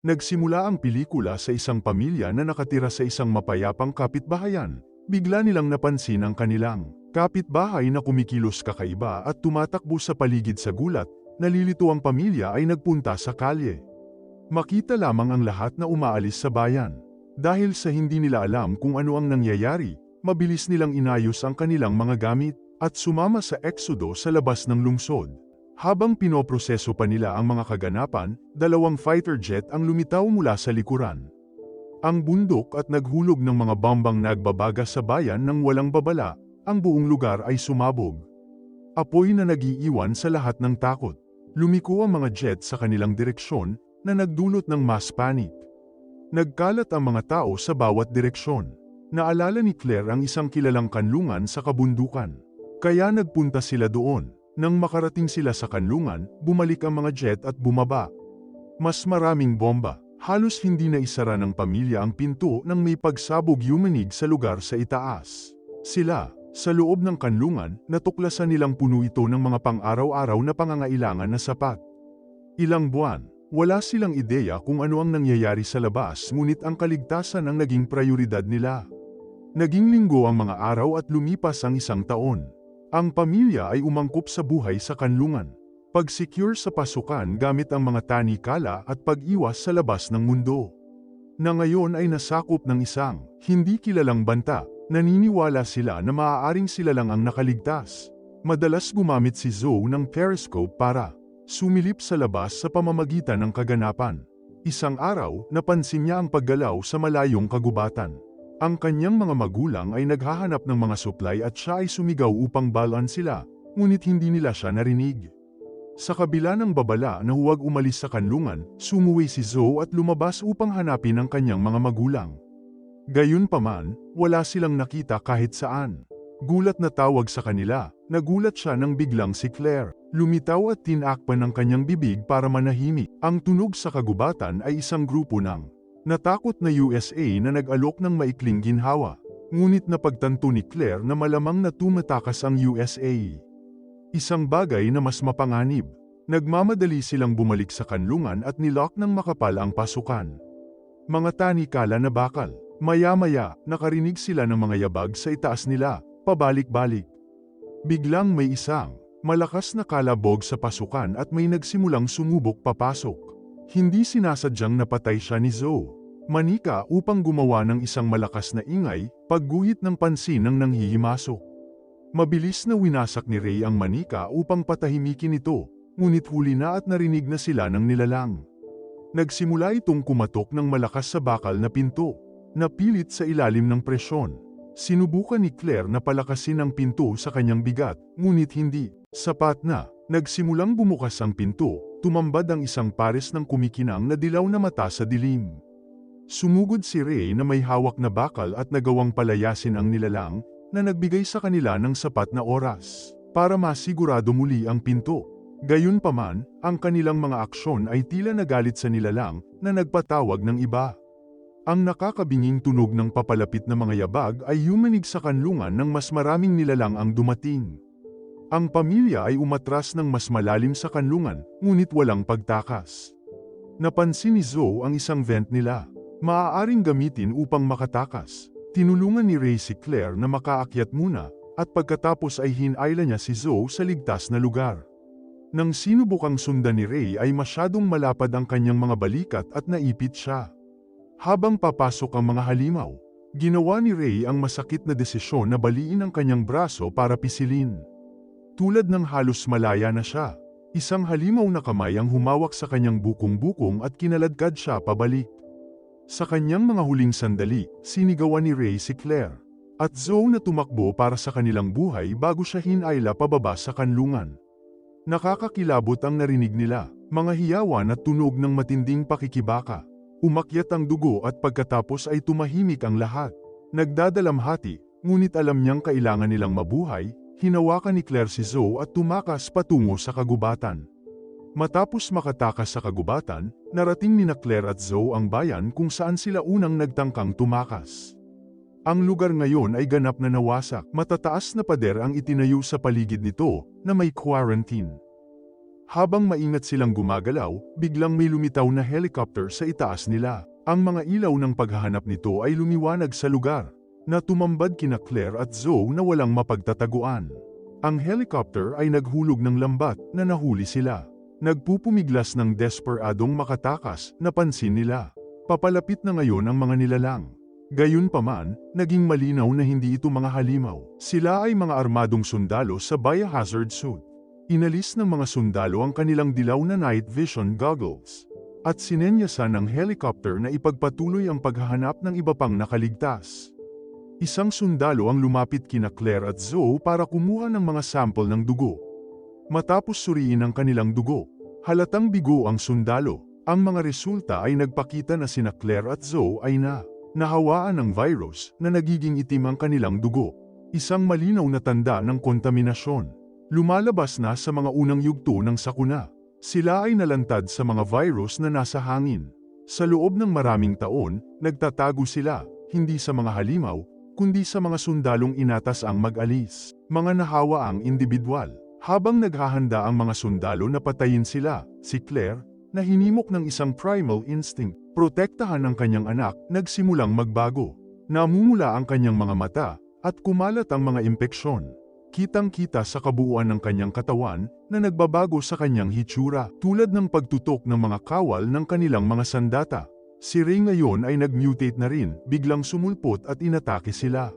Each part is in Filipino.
Nagsimula ang pelikula sa isang pamilya na nakatira sa isang mapayapang kapitbahayan. Bigla nilang napansin ang kanilang kapitbahay na kumikilos kakaiba at tumatakbo sa paligid sa gulat. Nalilito ang pamilya ay nagpunta sa kalye. Makita lamang ang lahat na umaalis sa bayan. Dahil sa hindi nila alam kung ano ang nangyayari, mabilis nilang inayos ang kanilang mga gamit at sumama sa eksodo sa labas ng lungsod. Habang pinoproseso pa nila ang mga kaganapan, dalawang fighter jet ang lumitaw mula sa likuran. Ang bundok at naghulog ng mga bombang nagbabaga sa bayan ng walang babala, ang buong lugar ay sumabog. Apoy na nagiiwan sa lahat ng takot. Lumiko ang mga jet sa kanilang direksyon na nagdulot ng mass panic. Nagkalat ang mga tao sa bawat direksyon. Naalala ni Claire ang isang kilalang kanlungan sa kabundukan. Kaya nagpunta sila doon. Nang makarating sila sa kanlungan, bumalik ang mga jet at bumaba. Mas maraming bomba. Halos hindi na isara ng pamilya ang pinto nang may pagsabog yumanig sa lugar sa itaas. Sila, sa loob ng kanlungan, natuklasan nilang puno ito ng mga pang-araw-araw na pangangailangan na sapat. Ilang buwan, wala silang ideya kung ano ang nangyayari sa labas, ngunit ang kaligtasan ang naging prioridad nila. Naging linggo ang mga araw at lumipas ang isang taon. Ang pamilya ay umangkop sa buhay sa kanlungan. Pag-secure sa pasukan gamit ang mga tanikala at pag-iwas sa labas ng mundo. Na ngayon ay nasakop ng isang hindi kilalang banta, naniniwala sila na maaaring sila lang ang nakaligtas. Madalas gumamit si Zoe ng periscope para sumilip sa labas sa pamamagitan ng kaganapan. Isang araw, napansin niya ang paggalaw sa malayong kagubatan. Ang kanyang mga magulang ay naghahanap ng mga supply at siya ay sumigaw upang balaan sila, ngunit hindi nila siya narinig. Sa kabila ng babala na huwag umalis sa kanlungan, sumuwi si Zoe at lumabas upang hanapin ang kanyang mga magulang. Gayunpaman, wala silang nakita kahit saan. Gulat na tawag sa kanila, nagulat siya nang biglang si Claire. Lumitaw at tinakpan ang kanyang bibig para manahimik. Ang tunog sa kagubatan ay isang grupo ng natakot na USA na nag-alok ng maikling ginhawa. Ngunit napagtanto ni Claire na malamang na tumatakas ang USA. Isang bagay na mas mapanganib. Nagmamadali silang bumalik sa kanlungan at nilock ng makapal ang pasukan. Mga tanikala na bakal. Maya-maya, nakarinig sila ng mga yabag sa itaas nila, pabalik-balik. Biglang may isang malakas na kalabog sa pasukan at may nagsimulang sumubok papasok. Hindi sinasadyang napatay siya ni Zoe. Manika upang gumawa ng isang malakas na ingay, pagguhit ng pansin ng nanghihimasok. Mabilis na winasak ni Ray ang manika upang patahimikin ito, ngunit huli na at narinig na sila ng nilalang. Nagsimula itong kumatok ng malakas sa bakal na pinto. Napilit sa ilalim ng presyon. Sinubukan ni Claire na palakasin ang pinto sa kanyang bigat, ngunit hindi sapat na. Nagsimulang bumukas ang pinto, tumambad ang isang pares ng kumikinang na dilaw na mata sa dilim. Sumugod si Ray na may hawak na bakal at nagawang palayasin ang nilalang, na nagbigay sa kanila ng sapat na oras para masigurado muli ang pinto. Gayunpaman, ang kanilang mga aksyon ay tila nagalit sa nilalang, na nagpatawag ng iba. Ang nakakabinging tunog ng papalapit na mga yabag ay yumanig sa kanlungan ng mas maraming nilalang ang dumating. Ang pamilya ay umatras ng mas malalim sa kanlungan, ngunit walang pagtakas. Napansin ni Zoe ang isang vent nila. Maaaring gamitin upang makatakas. Tinulungan ni Ray si Claire na makaakyat muna, at pagkatapos ay hinayla niya si Zoe sa ligtas na lugar. Nang sinubukang sundan ni Ray ay masyadong malapad ang kanyang mga balikat at naipit siya. Habang papasok ang mga halimaw, ginawa ni Ray ang masakit na desisyon na baliin ang kanyang braso para pisilin. Tulad ng halos malaya na siya, isang halimaw na kamay ang humawak sa kanyang bukong-bukong at kinaladkad siya pabalik. Sa kanyang mga huling sandali, sinigawan ni Ray si Claire at Zoe na tumakbo para sa kanilang buhay bago siya hinayla pababa sa kanlungan. Nakakakilabot ang narinig nila, mga hiyawan at tunog ng matinding pakikibaka. Umakyat ang dugo at pagkatapos ay tumahimik ang lahat. Nagdadalamhati, ngunit alam niyang kailangan nilang mabuhay. Hinawakan ni Claire si Zoe at tumakas patungo sa kagubatan. Matapos makatakas sa kagubatan, narating ni Claire at Zoe ang bayan kung saan sila unang nagtangkang tumakas. Ang lugar ngayon ay ganap na nawasak. Matataas na pader ang itinayo sa paligid nito, na may quarantine. Habang maingat silang gumagalaw, biglang may lumitaw na helicopter sa itaas nila. Ang mga ilaw ng paghahanap nito ay lumiwanag sa lugar, na tumambad kina Claire at Zoe na walang mapagtataguan. Ang helicopter ay naghulog ng lambat na nahuli sila. Nagpupumiglas ng desperadong makatakas, napansin nila. Papalapit na ngayon ang mga nilalang. Gayunpaman, naging malinaw na hindi ito mga halimaw. Sila ay mga armadong sundalo sa biohazard suit. Inalis ng mga sundalo ang kanilang dilaw na night vision goggles. At sinenyasan ng helicopter na ipagpatuloy ang paghahanap ng iba pang nakaligtas. Isang sundalo ang lumapit kina Claire at Zoe para kumuha ng mga sample ng dugo. Matapos suriin ang kanilang dugo, halatang bigo ang sundalo. Ang mga resulta ay nagpakita na sina Claire at Zoe ay nahawaan ng virus na nagiging itim ang kanilang dugo. Isang malinaw na tanda ng kontaminasyon. Lumalabas na sa mga unang yugto ng sakuna. Sila ay nalantad sa mga virus na nasa hangin. Sa loob ng maraming taon, nagtatago sila, hindi sa mga halimaw, kundi sa mga sundalong inatas ang mag-alis. Mga nahawa ang individual. Habang naghahanda ang mga sundalo na patayin sila, si Claire, na hinimok ng isang primal instinct, protektahan ang kanyang anak, nagsimulang magbago. Namumula ang kanyang mga mata, at kumalat ang mga impeksyon. Kitang-kita sa kabuuan ng kanyang katawan na nagbabago sa kanyang hitsura tulad ng pagtutok ng mga kawal ng kanilang mga sandata. Si Ray ngayon ay nag-mutate na rin, biglang sumulpot at inatake sila.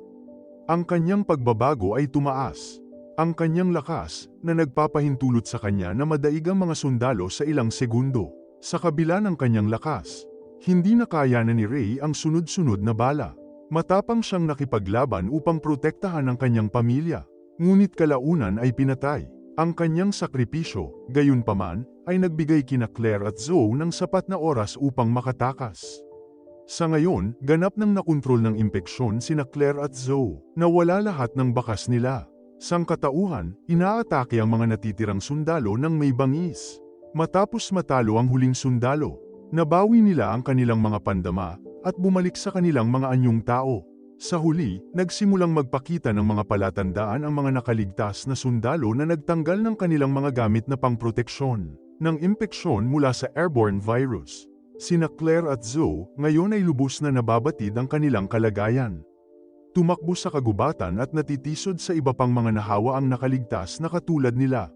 Ang kanyang pagbabago ay tumaas. Ang kanyang lakas na nagpapahintulot sa kanya na madaig ang mga sundalo sa ilang segundo. Sa kabila ng kanyang lakas, hindi na kaya na ni Ray ang sunod-sunod na bala. Matapang siyang nakipaglaban upang protektahan ang kanyang pamilya. Ngunit kalaunan ay pinatay. Ang kanyang sakripisyo, gayunpaman, ay nagbigay kina Claire at Zoe ng sapat na oras upang makatakas. Sa ngayon, ganap nang nakontrol ng impeksyon sina Claire at Zoe, na wala lahat ng bakas nila. Sangkatauhan, inaatake ang mga natitirang sundalo ng may bangis. Matapos matalo ang huling sundalo, nabawi nila ang kanilang mga pandama, at bumalik sa kanilang mga anyong tao. Sa huli, nagsimulang magpakita ng mga palatandaan ang mga nakaligtas na sundalo na nagtanggal ng kanilang mga gamit na pangproteksyon ng impeksyon mula sa airborne virus. Sina Claire at Zoe ngayon ay lubos na nababatid ang kanilang kalagayan. Tumakbo sa kagubatan at natitisod sa iba pang mga nahawa ang nakaligtas na katulad nila.